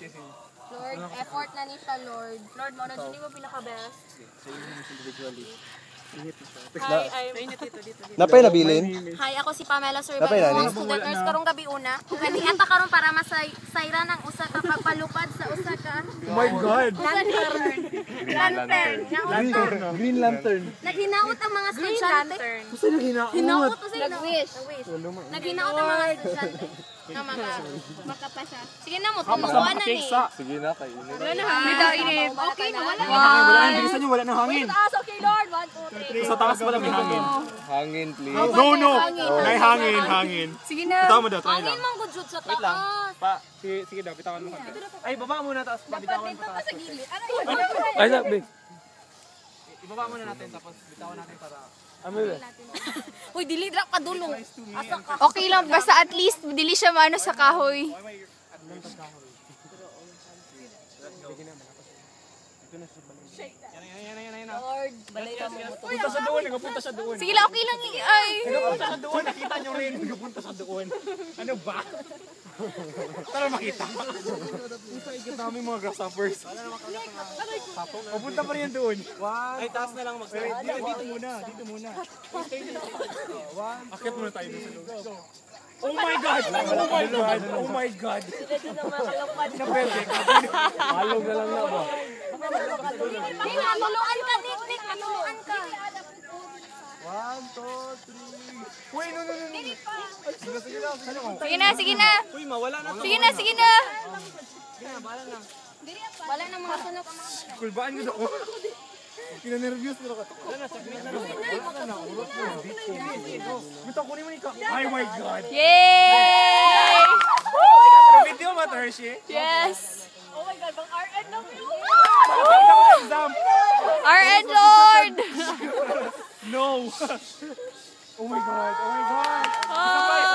Lord, effort na ni siya, Lord. Lord, mo na dyan mo pinaka-best. Hi, I'm... Napay nabilin? Hi, ako si Pamela Napay Survey. nani? Mga student nurse karong gabi una. Kung gani ata karon para masayra ng usa ka pagpalupad sa usa ka. Oh my God! Lantern. Lantern. Green Lantern. Naghinaot ang mga estudyante. Gusto nyo hinaot? Hinaot to sila. Nag-wish. Naghinaot ang mga estudyante. Na makapa siya. Sige na mo, tumuan na ni. Sige na kayo. Wala na hangin. Wala init. Okay na, wala na. Wala na, bilisan nyo, wala na hangin. Taas, okay Lord. 1, 2, 3. Sa taas pala may hangin. Hangin, please. No. May hangin. Sige na. Bitaw mo daw, try Hangin lang. mang gud sa taas. Pa, sige daw, bitawan mo. Ay, baba muna taas. Bitawan Dito pa sa gilid. Ano Ay, sabi. Ibaba muna natin, tapos bitawan natin para... Uy, dili dra padulong. Asa ka? Okay lang, basta at least dili siya maano sa kahoy. Lord, balay ka mo. Punta sa doon, nagapunta sa doon. Sige lang, okay lang. Ay. Nagapunta sa doon, nakita nyo rin. Nagapunta sa doon. Ano ba? Tara makita. Punta ikot namin mga grasshoppers. Pupunta pa rin yan doon. Ay, taas na lang mag-start. Dito muna. Akit muna tayo doon sa loob. Oh my God! Oh my God! Halog na lang na ba? Matuluan ka, Nick. Matuluan ka. 1, 2, 3. Uy, no. Sige na. Uy, mawala na to. Sige na. Wala nang mga sunog ang mga Kulbaan ko ako. Kina-nervyos na ako. Bitaw ko ni mo ni ka. Oh my God! Yay! Video mo, Hershey? Yes. Oh my God, bang RN na Exam! RN Lord! No! Oh my God! Oh.